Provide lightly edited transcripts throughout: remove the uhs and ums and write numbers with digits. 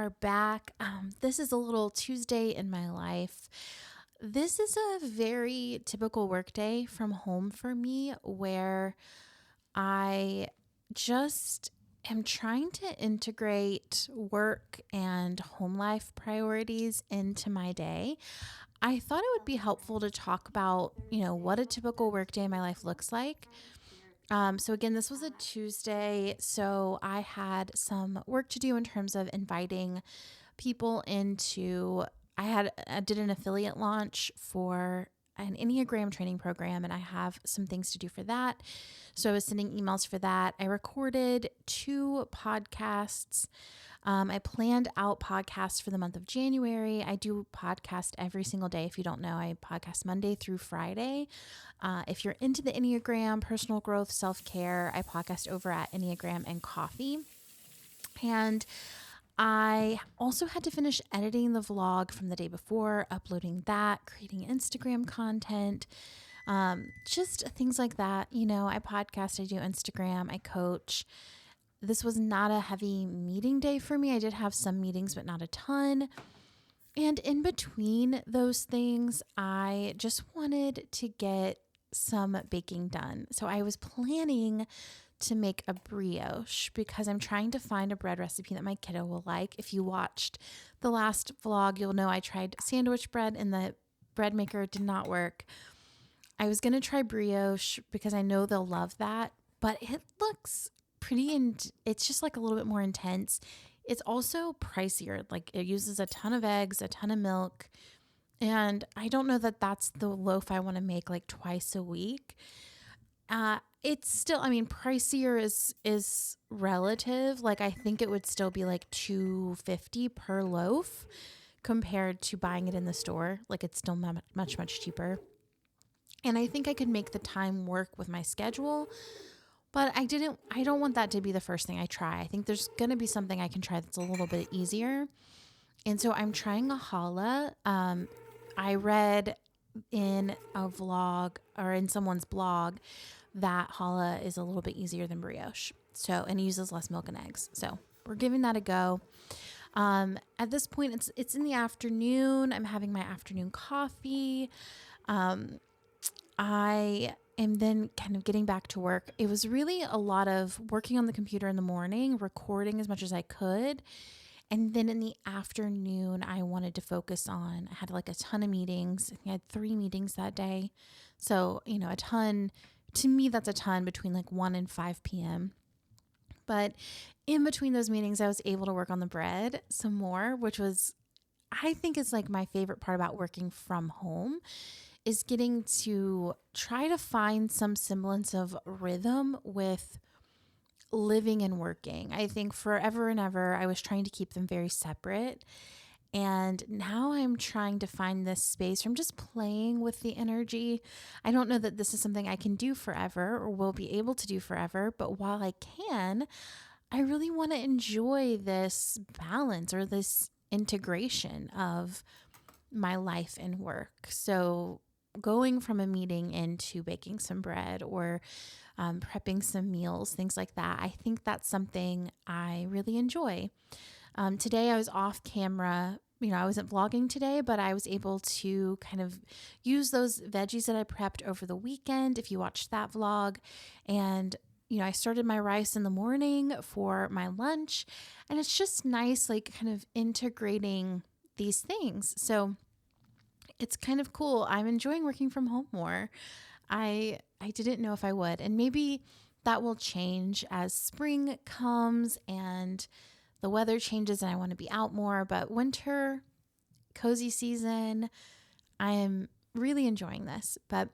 are back. This is a little Tuesday in my life. This is a very typical workday from home for me where I just am trying to integrate work and home life priorities into my day. I thought it would be helpful to talk about, what a typical workday in my life looks like. So again, this was a Tuesday, so I had some work to do in terms of inviting people into. I did an affiliate launch for an Enneagram training program, and I have some things to do for that. So I was sending emails for that. I recorded 2 podcasts. I planned out podcasts for the month of January. I do podcast every single day. If you don't know, I podcast Monday through Friday. If you're into the Enneagram, personal growth, self-care, I podcast over at Enneagram and Coffee. And I also had to finish editing the vlog from the day before, uploading that, creating Instagram content, just things like that. I podcast, I do Instagram, I coach. This was not a heavy meeting day for me. I did have some meetings, but not a ton. And in between those things, I just wanted to get some baking done. So I was planning to make a brioche because I'm trying to find a bread recipe that my kiddo will like. If you watched the last vlog, you'll know I tried sandwich bread and the bread maker did not work. I was going to try brioche because I know they'll love that, but it looks pretty, and it's just like a little bit more intense. It's also pricier. Like it uses a ton of eggs, a ton of milk. And I don't know that that's the loaf I want to make like twice a week. It's still, pricier is relative. Like I think it would still be like $2.50 per loaf compared to buying it in the store. Like it's still much, much cheaper. And I think I could make the time work with my schedule, but I don't want that to be the first thing I try. I think there's going to be something I can try that's a little bit easier. And so I'm trying a challah. I read in a vlog or in someone's blog that challah is a little bit easier than brioche. So, and it uses less milk and eggs. So we're giving that a go. At this point, it's in the afternoon. I'm having my afternoon coffee. I am then kind of getting back to work. It was really a lot of working on the computer in the morning, recording as much as I could. And then in the afternoon, I wanted to focus on, I had like a ton of meetings. I think I had 3 meetings that day. So, a ton, to me, that's a ton between like 1 and 5 p.m. But in between those meetings, I was able to work on the bread some more, which was, I think is like my favorite part about working from home, is getting to try to find some semblance of rhythm with living and working. I think forever and ever, I was trying to keep them very separate. And now I'm trying to find this space from just playing with the energy. I don't know that this is something I can do forever or will be able to do forever, but while I can, I really want to enjoy this balance or this integration of my life and work. So going from a meeting into baking some bread or prepping some meals, things like that, I think that's something I really enjoy. Today I was off camera. I wasn't vlogging today, but I was able to kind of use those veggies that I prepped over the weekend, if you watched that vlog. And I started my rice in the morning for my lunch, and it's just nice, like kind of integrating these things. So it's kind of cool. I'm enjoying working from home more. I didn't know if I would, and maybe that will change as spring comes and the weather changes and I want to be out more. But winter, cozy season, I am really enjoying this. But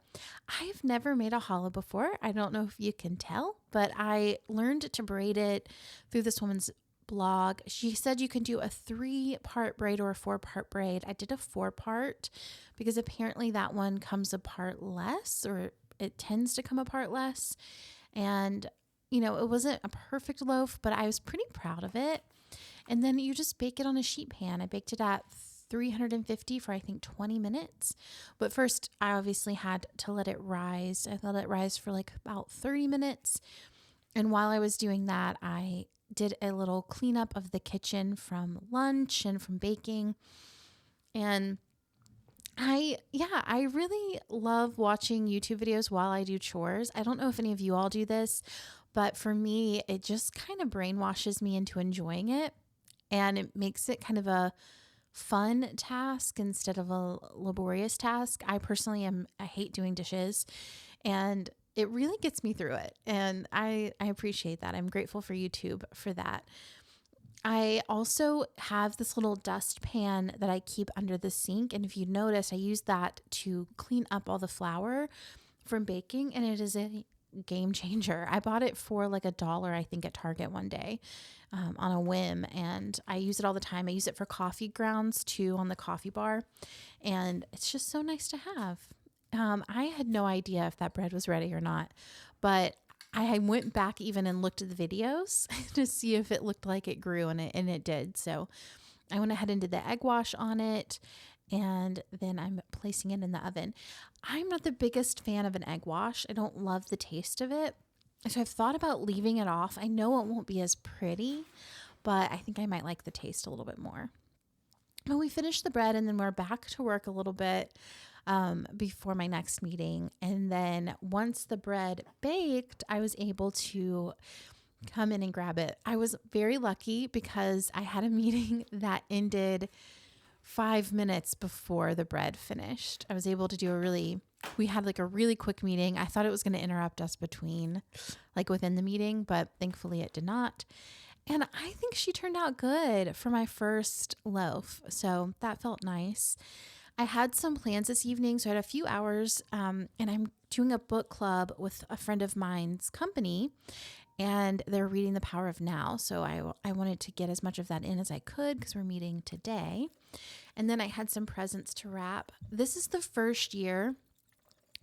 I've never made a challah before. I don't know if you can tell, but I learned to braid it through this woman's blog. She said you can do a 3-part braid or a 4-part braid. I did a 4-part because apparently that one comes apart less, or it tends to come apart less. And, it wasn't a perfect loaf, but I was pretty proud of it. And then you just bake it on a sheet pan. I baked it at 350 for I think 20 minutes. But first I obviously had to let it rise. I let it rise for like about 30 minutes. And while I was doing that, I did a little cleanup of the kitchen from lunch and from baking. And I really love watching YouTube videos while I do chores. I don't know if any of you all do this, but for me, it just kind of brainwashes me into enjoying it. And it makes it kind of a fun task instead of a laborious task. I personally I hate doing dishes, and it really gets me through it. And I appreciate that. I'm grateful for YouTube for that. I also have this little dustpan that I keep under the sink. And if you notice, I use that to clean up all the flour from baking. And it is a game changer. I bought it for like $1, I think, at Target one day on a whim. And I use it all the time. I use it for coffee grounds too on the coffee bar. And it's just so nice to have. I had no idea if that bread was ready or not, but I went back even and looked at the videos to see if it looked like it grew, and it did. So I went ahead and did the egg wash on it, and then I'm placing it in the oven. I'm not the biggest fan of an egg wash. I don't love the taste of it. So I've thought about leaving it off. I know it won't be as pretty, but I think I might like the taste a little bit more. But we finished the bread, and then we're back to work a little bit before my next meeting. And then once the bread baked, I was able to come in and grab it. I was very lucky because I had a meeting that ended 5 minutes before the bread finished. I was able to do we had like a really quick meeting. I thought it was going to interrupt us within the meeting, but thankfully it did not. And I think she turned out good for my first loaf. So that felt nice. I had some plans this evening, so I had a few hours, and I'm doing a book club with a friend of mine's company, and they're reading The Power of Now. So I wanted to get as much of that in as I could because we're meeting today. And then I had some presents to wrap. This is the first year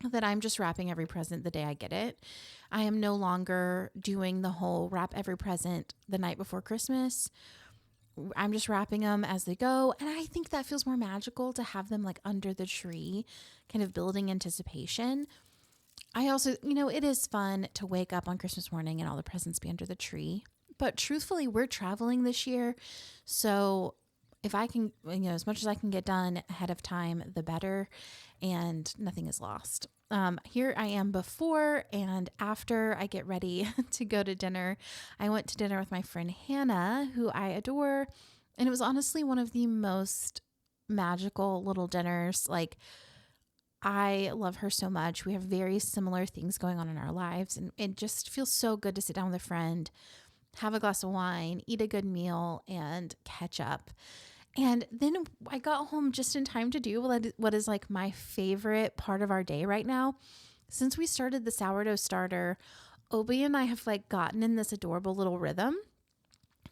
that I'm just wrapping every present the day I get it. I am no longer doing the whole wrap every present the night before Christmas. I'm just wrapping them as they go. And I think that feels more magical to have them like under the tree, kind of building anticipation. I also, it is fun to wake up on Christmas morning and all the presents be under the tree. But truthfully, we're traveling this year. So if I can, as much as I can get done ahead of time, the better. And nothing is lost. Here I am before and after I get ready to go to dinner. I went to dinner with my friend Hannah, who I adore. And it was honestly one of the most magical little dinners. Like, I love her so much. We have very similar things going on in our lives. And it just feels so good to sit down with a friend, have a glass of wine, eat a good meal, and catch up. And then I got home just in time to do what is like my favorite part of our day right now. Since we started the sourdough starter, Obi and I have like gotten in this adorable little rhythm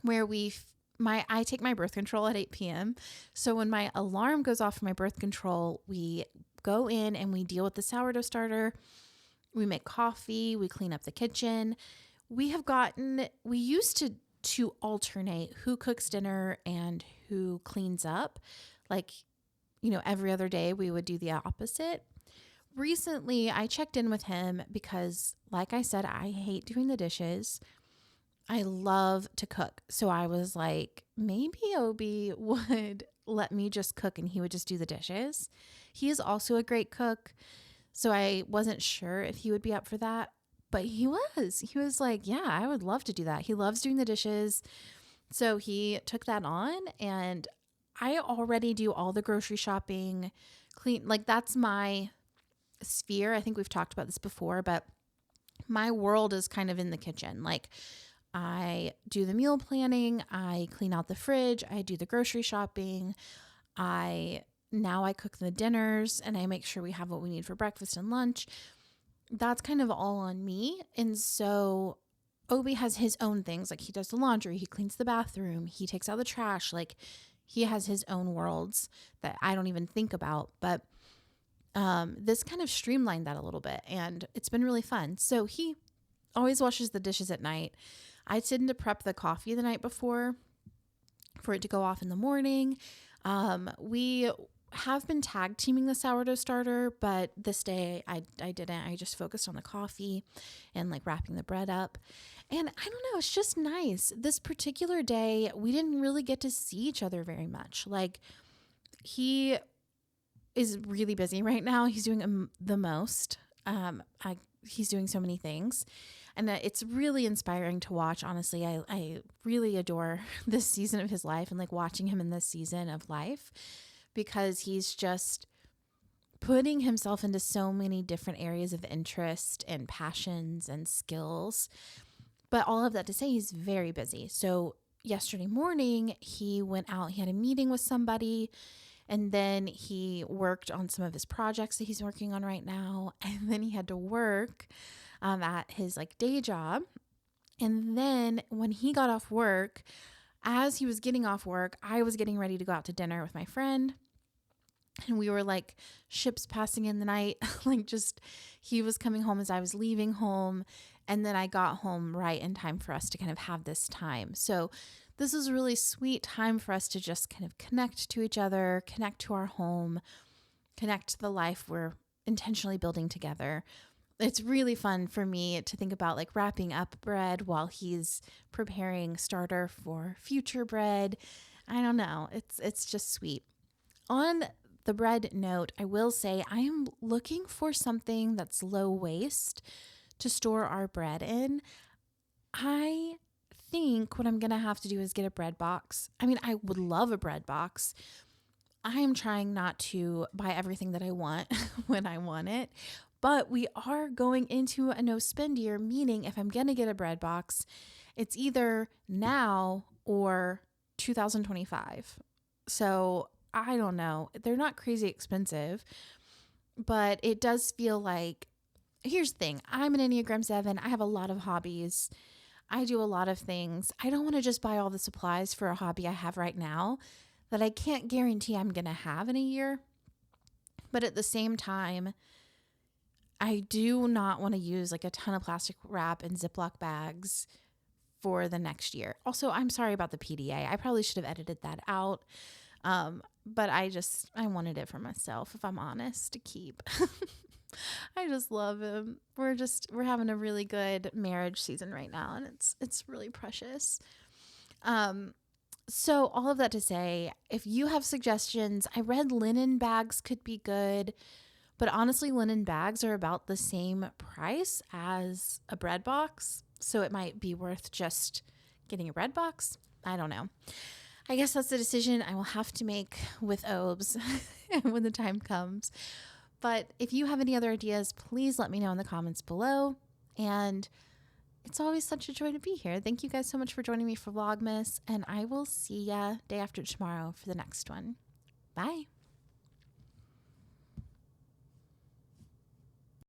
where I take my birth control at 8 p.m. So when my alarm goes off for my birth control, we go in and we deal with the sourdough starter. We make coffee, we clean up the kitchen. We used to alternate who cooks dinner and who cleans up. Like, every other day we would do the opposite. Recently, I checked in with him because, like I said, I hate doing the dishes. I love to cook. So I was like, maybe Obi would let me just cook and he would just do the dishes. He is also a great cook. So I wasn't sure if he would be up for that. But he was like, yeah, I would love to do that. He loves doing the dishes. So he took that on, and I already do all the grocery shopping, clean. Like, that's my sphere. I think we've talked about this before, but my world is kind of in the kitchen. Like, I do the meal planning. I clean out the fridge. I do the grocery shopping. Now I cook the dinners, and I make sure we have what we need for breakfast and lunch. That's kind of all on me. And so Obi has his own things. Like, he does the laundry, he cleans the bathroom, he takes out the trash. Like, he has his own worlds that I don't even think about. But this kind of streamlined that a little bit, and it's been really fun. So he always washes the dishes at night. I tend to prep the coffee the night before for it to go off in the morning. We have been tag teaming the sourdough starter, but this day I didn't. I just focused on the coffee and like wrapping the bread up. And I don't know, it's just nice. This particular day, we didn't really get to see each other very much. Like, he is really busy right now. He's doing the most. He's doing so many things. And it's really inspiring to watch. Honestly, I really adore this season of his life and like watching him in this season of life, because he's just putting himself into so many different areas of interest and passions and skills. But all of that to say, he's very busy. So yesterday morning, he went out, he had a meeting with somebody, and then he worked on some of his projects that he's working on right now. And then he had to work at his like day job. And then when he got off work, as he was getting off work, I was getting ready to go out to dinner with my friend. And we were like ships passing in the night. Like, just, he was coming home as I was leaving home. And then I got home right in time for us to kind of have this time. So this was a really sweet time for us to just kind of connect to each other, connect to our home, connect to the life we're intentionally building together. It's really fun for me to think about like wrapping up bread while he's preparing starter for future bread. I don't know. It's just sweet. On the bread note, I will say I am looking for something that's low waste to store our bread in. I think what I'm going to have to do is get a bread box. I mean, I would love a bread box. I am trying not to buy everything that I want when I want it. But we are going into a no spend year, meaning if I'm going to get a bread box, it's either now or 2025. So I don't know. They're not crazy expensive, but it does feel like, here's the thing. I'm an Enneagram 7. I have a lot of hobbies. I do a lot of things. I don't want to just buy all the supplies for a hobby I have right now that I can't guarantee I'm going to have in a year. But at the same time, I do not want to use like a ton of plastic wrap and Ziploc bags for the next year. Also, I'm sorry about the PDA. I probably should have edited that out. But I wanted it for myself, if I'm honest, to keep. I just love him. We're having a really good marriage season right now, and it's really precious. So all of that to say, if you have suggestions, I read linen bags could be good. But honestly, linen bags are about the same price as a bread box. So it might be worth just getting a bread box. I don't know. I guess that's a decision I will have to make with Obes when the time comes. But if you have any other ideas, please let me know in the comments below. And it's always such a joy to be here. Thank you guys so much for joining me for Vlogmas. And I will see ya day after tomorrow for the next one. Bye.